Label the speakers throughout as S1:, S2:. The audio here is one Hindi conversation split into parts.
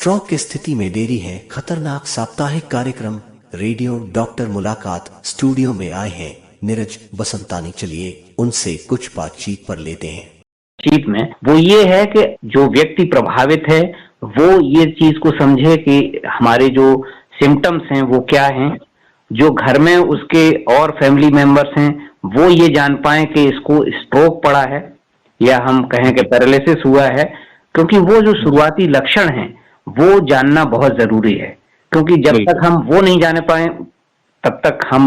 S1: स्ट्रोक की स्थिति में देरी है। खतरनाक साप्ताहिक कार्यक्रम रेडियो डॉक्टर मुलाकात स्टूडियो में आए हैं नीरज बसंतानी। चलिए उनसे कुछ बातचीत पर लेते हैं।
S2: चीज में वो ये है कि जो व्यक्ति प्रभावित है वो ये चीज को समझे कि हमारे जो सिम्टम्स हैं वो क्या हैं। जो घर में उसके और फैमिली मेंबर्स हैं वो ये जान पाए कि इसको स्ट्रोक पड़ा है या हम कहें कि पैरालिसिस हुआ है, क्योंकि वो जो शुरुआती लक्षण हैं वो जानना बहुत जरूरी है। क्योंकि जब तक हम वो नहीं जाने पाए तब तक हम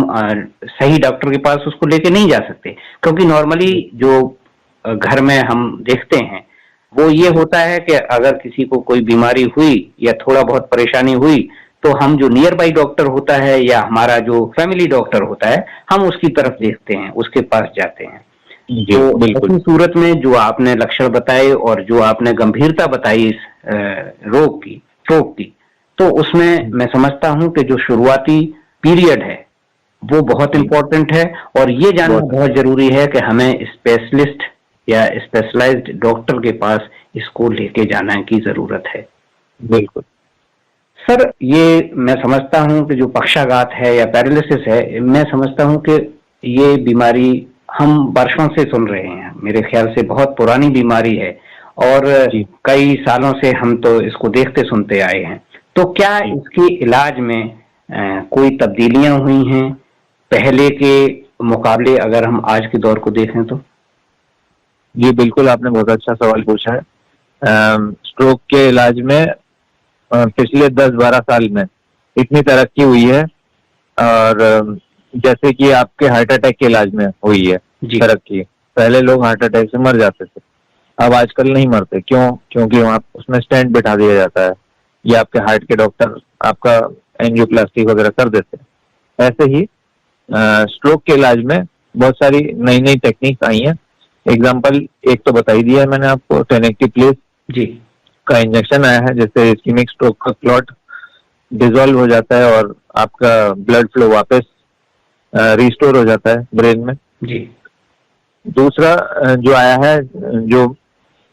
S2: सही डॉक्टर के पास उसको लेके नहीं जा सकते। क्योंकि नॉर्मली जो घर में हम देखते हैं वो ये होता है कि अगर किसी को कोई बीमारी हुई या थोड़ा बहुत परेशानी हुई तो हम जो नियर बाई डॉक्टर होता है या हमारा जो फैमिली डॉक्टर होता है हम उसकी तरफ देखते हैं, उसके पास जाते हैं। तो ऐसी सूरत में जो आपने लक्षण बताए और जो आपने गंभीरता बताई इस रोग की, स्ट्रोक की, तो उसमें मैं समझता हूं कि जो शुरुआती पीरियड है वो बहुत इम्पोर्टेंट है और ये जानना बहुत जरूरी है कि हमें स्पेशलिस्ट या स्पेशलाइज्ड डॉक्टर के पास इसको लेके जाने की जरूरत है।
S3: बिल्कुल
S2: सर, ये मैं समझता हूं कि जो पक्षाघात है या पैरालिसिस है, मैं समझता हूं कि ये बीमारी हम वर्षों से सुन रहे हैं। मेरे ख्याल से बहुत पुरानी बीमारी है और कई सालों से हम तो इसको देखते सुनते आए हैं। तो क्या इसके इलाज में कोई तब्दीलियां हुई हैं पहले के मुकाबले, अगर हम आज के दौर को देखें तो?
S3: जी बिल्कुल, आपने बहुत अच्छा सवाल पूछा है। स्ट्रोक के इलाज में पिछले 10-12 साल में इतनी तरक्की हुई है और जैसे कि आपके हार्ट अटैक के इलाज में हुई है तरक्की। पहले लोग हार्ट अटैक से मर जाते थे, अब आजकल नहीं मरते। क्यों? क्योंकि वहां उसमें स्टेंट बिठा दिया जाता है या आपके हार्ट के डॉक्टर आपका एंजियोप्लास्टी वगैरह कर देते हैं। ऐसे ही स्ट्रोक के इलाज में बहुत सारी नई नई टेक्निक आई हैं। एग्जाम्पल एक तो बताई दिया है मैंने आपको, टेनेक्टिप्लेज
S2: जी
S3: का इंजेक्शन आया है, जिससे इस्कीमिक स्ट्रोक का क्लॉट डिसॉल्व हो जाता है और आपका ब्लड फ्लो वापस रिस्टोर हो जाता है ब्रेन में।
S2: जी
S3: दूसरा जो आया है, जो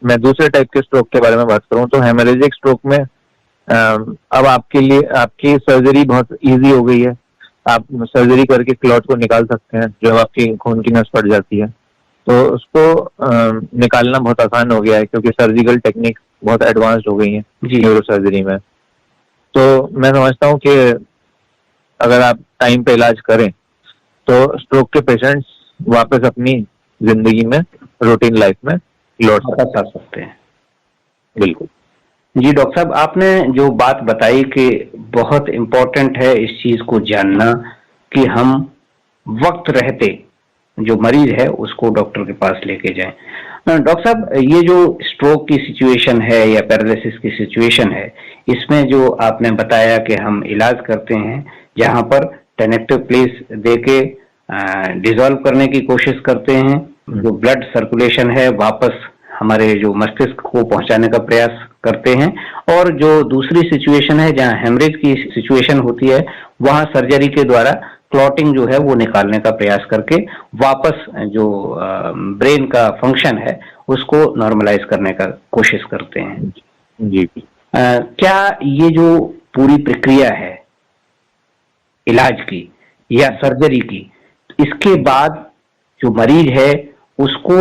S3: मैं दूसरे टाइप के स्ट्रोक के बारे में बात करूं तो हेमोरेजिक स्ट्रोक में अब आपके लिए आपकी सर्जरी बहुत इजी हो गई है। आप सर्जरी करके क्लॉट को निकाल सकते हैं। जब आपकी खून की नस फट जाती है तो उसको निकालना बहुत आसान हो गया है, क्योंकि सर्जिकल टेक्निक बहुत एडवांस्ड हो गई है न्यूरो सर्जरी में। तो मैं समझता हूँ कि अगर आप टाइम पे इलाज करें तो स्ट्रोक के पेशेंट्स वापस अपनी जिंदगी में, रूटीन लाइफ में लौट
S2: सकते हैं।
S3: बिल्कुल
S2: जी डॉक्टर साहब, आपने जो बात बताई कि बहुत इम्पोर्टेंट है इस चीज को जानना कि हम वक्त रहते जो मरीज है उसको डॉक्टर के पास लेके जाएं। डॉक्टर साहब, ये जो स्ट्रोक की सिचुएशन है या पैरालिसिस की सिचुएशन है, इसमें जो आपने बताया कि हम इलाज करते हैं जहां पर टेनेक्टिप्लेज देके डिसॉल्व करने की कोशिश करते हैं, जो ब्लड सर्कुलेशन है वापस हमारे जो मस्तिष्क को पहुंचाने का प्रयास करते हैं, और जो दूसरी सिचुएशन है जहां हेमरेज की सिचुएशन होती है वहां सर्जरी के द्वारा क्लॉटिंग जो है वो निकालने का प्रयास करके वापस जो ब्रेन का फंक्शन है उसको नॉर्मलाइज करने का कोशिश करते हैं।
S3: जी
S2: क्या ये जो पूरी प्रक्रिया है इलाज की या सर्जरी की, इसके बाद जो मरीज है उसको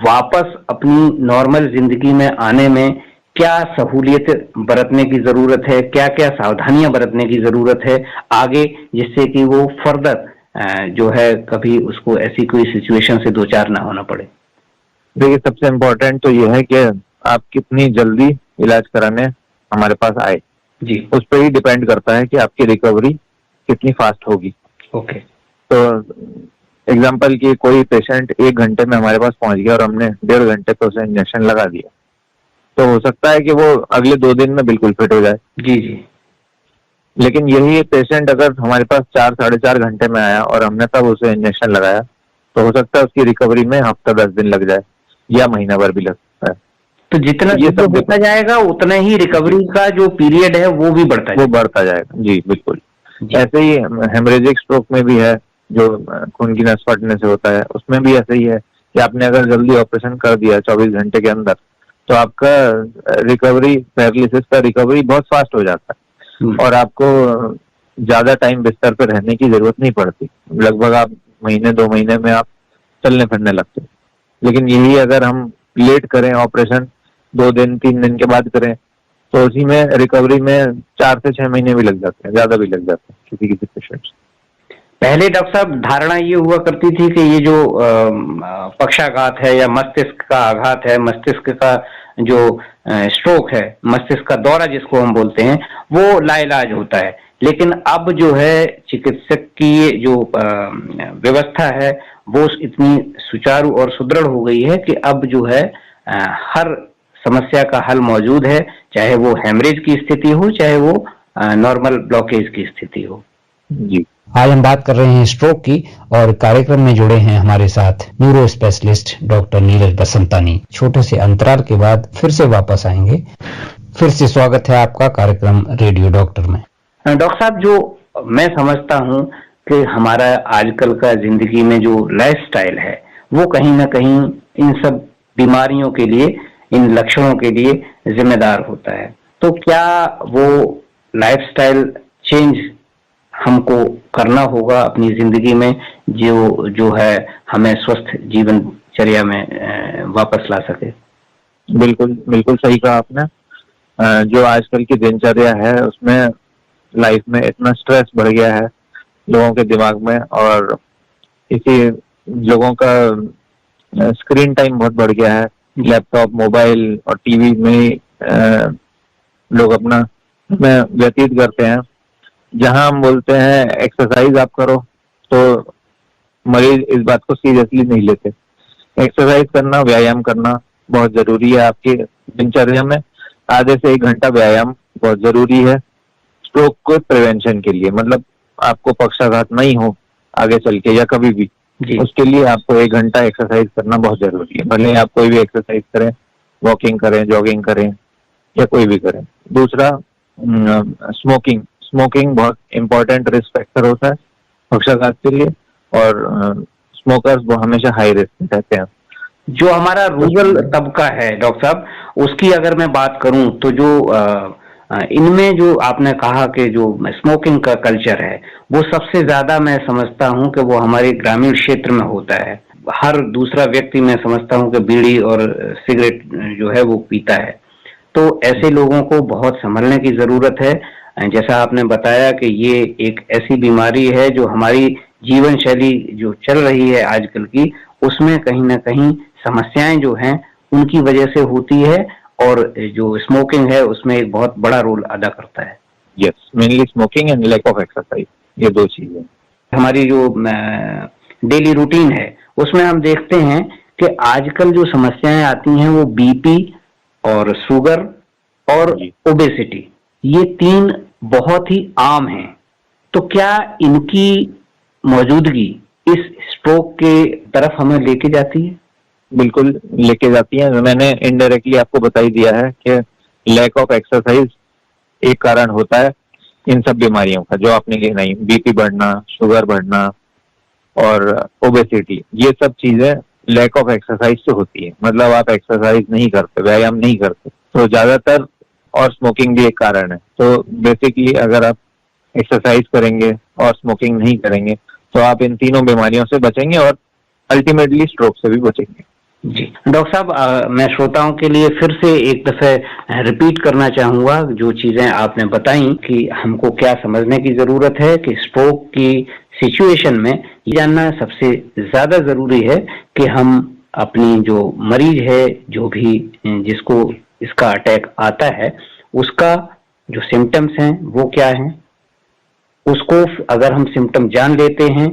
S2: वापस अपनी नॉर्मल जिंदगी में आने में क्या सहूलियत बरतने की जरूरत है, क्या क्या सावधानियां बरतने की जरूरत है आगे, जिससे कि वो फर्दर जो है कभी उसको ऐसी कोई सिचुएशन से दो चार ना होना पड़े?
S3: देखिए, सबसे इम्पोर्टेंट तो ये है कि आप कितनी जल्दी इलाज कराने हमारे पास आए।
S2: जी,
S3: उस पर ही डिपेंड करता है कि आपकी रिकवरी कितनी फास्ट होगी।
S2: ओके।
S3: तो एग्जाम्पल की कोई पेशेंट 1 घंटे में हमारे पास पहुंच गया और हमने 1.5 घंटे पे उसे इंजेक्शन लगा दिया, तो हो सकता है कि वो अगले 2 दिन में बिल्कुल फिट हो जाए।
S2: जी जी।
S3: लेकिन यही पेशेंट अगर हमारे पास 4-4.5 घंटे में आया और हमने तब उसे इंजेक्शन लगाया, तो हो सकता है उसकी रिकवरी में हफ्ता 10 दिन लग जाए या महीना भर भी लग सकता है।
S2: तो जितना ये सब बढ़ता जाएगा उतना ही रिकवरी का जो पीरियड है वो भी बढ़ता
S3: जाएगा। जी बिल्कुल। ऐसे ही हेमरेजिक स्ट्रोक में भी है, जो खून की नस फटने से होता है, उसमें भी ऐसे ही है कि आपने अगर जल्दी ऑपरेशन कर दिया 24 घंटे के अंदर, तो आपका रिकवरी, पैरालिसिस का रिकवरी बहुत फास्ट हो जाता है और आपको ज्यादा टाइम बिस्तर पर रहने की जरूरत नहीं पड़ती। लगभग आप महीने 2 महीने में आप चलने फिरने लगते हैं। लेकिन यही अगर हम लेट करें, ऑपरेशन 2 दिन 3 दिन के बाद करें, तो उसी में रिकवरी में 4 से 6 महीने भी लग जाते हैं, ज्यादा भी लग जाते हैं किसी किसी पेशेंट्स।
S2: पहले डॉक्टर साहब धारणा ये हुआ करती थी कि ये जो पक्षाघात है या मस्तिष्क का आघात है, मस्तिष्क का जो स्ट्रोक है, मस्तिष्क का दौरा जिसको हम बोलते हैं, वो लाइलाज होता है। लेकिन अब जो है चिकित्सक की ये जो व्यवस्था है वो इतनी सुचारू और सुदृढ़ हो गई है कि अब जो है हर समस्या का हल मौजूद है, चाहे वो हेमरेज की स्थिति हो, चाहे वो नॉर्मल ब्लॉकेज की स्थिति हो।
S3: जी,
S4: आज हम बात कर रहे हैं स्ट्रोक की और कार्यक्रम में जुड़े हैं हमारे साथ न्यूरो स्पेशलिस्ट डॉक्टर नीरज बसंतानी। छोटे से अंतराल के बाद फिर से वापस आएंगे। फिर से स्वागत है आपका कार्यक्रम रेडियो डॉक्टर में।
S2: डॉक्टर साहब, जो मैं समझता हूँ कि हमारा आजकल का जिंदगी में जो लाइफस्टाइल है वो कहीं ना कहीं इन सब बीमारियों के लिए, इन लक्षणों के लिए जिम्मेदार होता है। तो क्या वो लाइफस्टाइल चेंज हमको करना होगा अपनी जिंदगी में, जो है हमें स्वस्थ जीवनचर्या में वापस ला सके?
S3: बिल्कुल बिल्कुल सही कहा आपने। जो आजकल की दिनचर्या है उसमें लाइफ में इतना स्ट्रेस बढ़ गया है लोगों के दिमाग में, और इसी लोगों का स्क्रीन टाइम बहुत बढ़ गया है। लैपटॉप, मोबाइल और टीवी में लोग अपना समय व्यतीत करते हैं। जहां हम बोलते हैं एक्सरसाइज आप करो, तो मरीज इस बात को सीरियसली नहीं लेते। एक्सरसाइज करना, व्यायाम करना बहुत जरूरी है आपकी दिनचर्या में। आधे से 1 घंटा व्यायाम बहुत जरूरी है स्ट्रोक को प्रिवेंशन के लिए। मतलब आपको पक्षाघात नहीं हो आगे चल के या कभी भी, उसके लिए आपको 1 घंटा एक्सरसाइज करना बहुत जरूरी है। भले आप कोई भी एक्सरसाइज करें, वॉकिंग करें, जॉगिंग करें या कोई भी करें। दूसरा, स्मोकिंग बहुत इंपॉर्टेंट रिस्क फैक्टर होता है पक्षाघात के लिए, और स्मोकर्स वो हमेशा हाई रिस्क में रहते हैं।
S2: जो हमारा रूरल तबका है डॉक्टर साहब, उसकी अगर मैं बात करूं तो जो इनमें जो आपने कहा कि जो स्मोकिंग का कल्चर है वो सबसे ज्यादा मैं समझता हूं कि वो हमारे ग्रामीण क्षेत्र में होता है। हर दूसरा व्यक्ति मैं समझता हूं कि बीड़ी और सिगरेट जो है वो पीता है। तो ऐसे लोगों को बहुत संभलने की जरूरत है। जैसा आपने बताया कि ये एक ऐसी बीमारी है जो हमारी जीवन शैली जो चल रही है आजकल की, उसमें कहीं ना कहीं समस्याएं जो हैं उनकी वजह से होती है, और जो स्मोकिंग है उसमें एक बहुत बड़ा रोल अदा करता है।
S3: Yes, mainly smoking and lack of exercise, ये 2 चीजें।
S2: हमारी जो डेली रूटीन है उसमें हम देखते हैं कि आजकल जो समस्याएं आती हैं वो बीपी और शुगर और ओबेसिटी, ये 3 बहुत ही आम हैं। तो क्या इनकी मौजूदगी इस स्ट्रोक के तरफ हमें लेके जाती है?
S3: बिल्कुल लेके जाती है। मैंने इनडायरेक्टली आपको बता ही दिया है कि लैक ऑफ एक्सरसाइज एक कारण होता है इन सब बीमारियों का जो आपने गिनाई, बीपी बढ़ना, शुगर बढ़ना और ओबेसिटी। ये सब चीजें लैक ऑफ एक्सरसाइज से होती है। मतलब आप एक्सरसाइज नहीं करते, व्यायाम नहीं करते, तो ज्यादातर, और स्मोकिंग भी एक कारण है। तो बेसिकली अगर आप एक्सरसाइज करेंगे और स्मोकिंग नहीं करेंगे तो आप इन तीनों बीमारियों से बचेंगे और अल्टीमेटली स्ट्रोक से भी बचेंगे।
S2: जी डॉक्टर साहब, मैं श्रोताओं के लिए फिर से एक दफे रिपीट करना चाहूंगा जो चीजें आपने बताई कि हमको क्या समझने की जरूरत है कि स्ट्रोक की सिचुएशन में ये जानना सबसे ज्यादा जरूरी है कि हम अपनी जो मरीज है, जो भी जिसको इसका अटैक आता है, उसका जो सिम्टम्स हैं वो क्या हैं, उसको अगर हम सिम्टम जान लेते हैं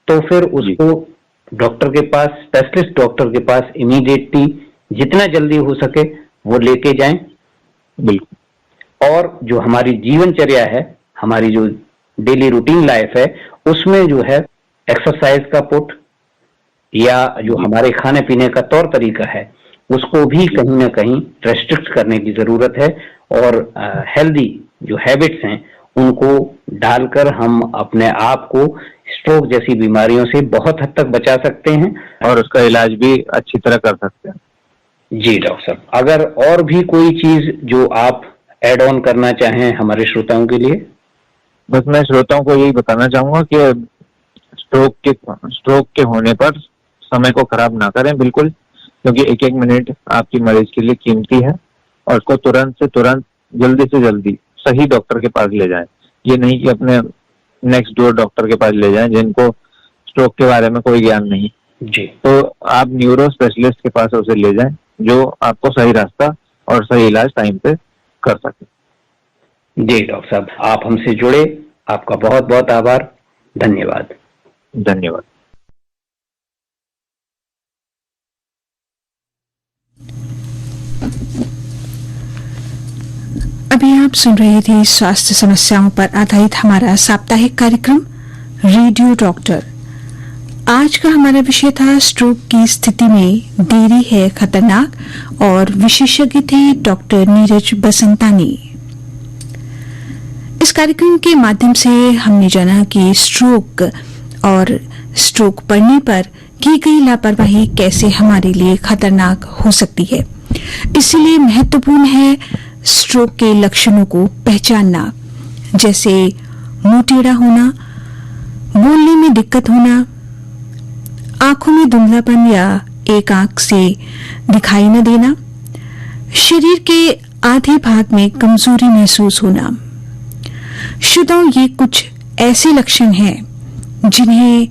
S2: तो फिर उसको डॉक्टर के पास, स्पेशलिस्ट डॉक्टर के पास इमीडिएटली जितना जल्दी हो सके वो लेके जाएं।
S3: बिल्कुल।
S2: और जो हमारी जीवनचर्या है, हमारी जो डेली रूटीन लाइफ है, उसमें जो है एक्सरसाइज का पुट या जो हमारे खाने पीने का तौर तरीका है उसको भी कहीं ना कहीं रेस्ट्रिक्ट करने की जरूरत है, और हेल्दी जो हैबिट्स हैं उनको डालकर हम अपने आप को स्ट्रोक जैसी बीमारियों से बहुत हद तक बचा सकते हैं
S3: और उसका इलाज भी अच्छी तरह कर सकते हैं।
S2: जी डॉक्टर साहब, अगर और भी कोई चीज जो आप ऐड ऑन करना चाहें हमारे श्रोताओं के लिए?
S3: बस मैं श्रोताओं को यही बताना चाहूंगा कि स्ट्रोक के होने पर समय को खराब ना करें बिल्कुल, क्योंकि एक एक मिनट आपकी मरीज के लिए कीमती है, और उसको तुरंत से तुरंत, जल्दी से जल्दी सही डॉक्टर के पास ले जाएं। ये नहीं कि अपने नेक्स्ट डोर डॉक्टर के पास ले जाएं जिनको स्ट्रोक के बारे में कोई ज्ञान नहीं।
S2: जी,
S3: तो आप न्यूरो स्पेशलिस्ट के पास उसे ले जाएं जो आपको सही रास्ता और सही इलाज टाइम पे कर सके।
S2: जी डॉक्टर साहब, आप हमसे जुड़े, आपका बहुत बहुत आभार, धन्यवाद।
S3: धन्यवाद।
S5: अभी आप सुन रहे थे स्वास्थ्य समस्याओं पर आधारित हमारा साप्ताहिक कार्यक्रम रेडियो डॉक्टर। आज का हमारा विषय था स्ट्रोक की स्थिति में देरी है खतरनाक, और विशेषज्ञ थे डॉक्टर नीरज बसंतानी। इस कार्यक्रम के माध्यम से हमने जाना कि स्ट्रोक और स्ट्रोक पड़ने पर की गई लापरवाही कैसे हमारे लिए खतरनाक हो सकती है। इसलिए महत्वपूर्ण है स्ट्रोक के लक्षणों को पहचानना, जैसे मुंह टेढ़ा होना, बोलने में दिक्कत होना, आंखों में धुंधलापन या एक आंख से दिखाई न देना, शरीर के आधे भाग में कमजोरी महसूस होना। श्रोताओं, ये कुछ ऐसे लक्षण हैं जिन्हें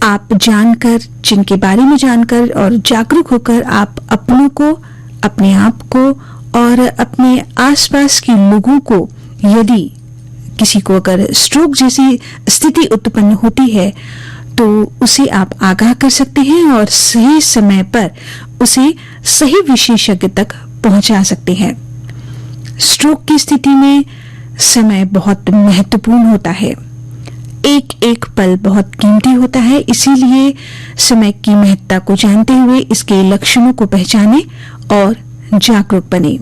S5: आप जानकर, जिनके बारे में जानकर और जागरूक होकर आप अपनों को, अपने आप को और अपने आसपास के लोगों को, यदि किसी को अगर स्ट्रोक जैसी स्थिति उत्पन्न होती है तो उसे आप आगाह कर सकते हैं और सही समय पर उसे सही विशेषज्ञ तक पहुंचा सकते हैं। स्ट्रोक की स्थिति में समय बहुत महत्वपूर्ण होता है, एक एक पल बहुत कीमती होता है। इसीलिए समय की महत्ता को जानते हुए इसके लक्षणों को पहचानें और जागरूक बने।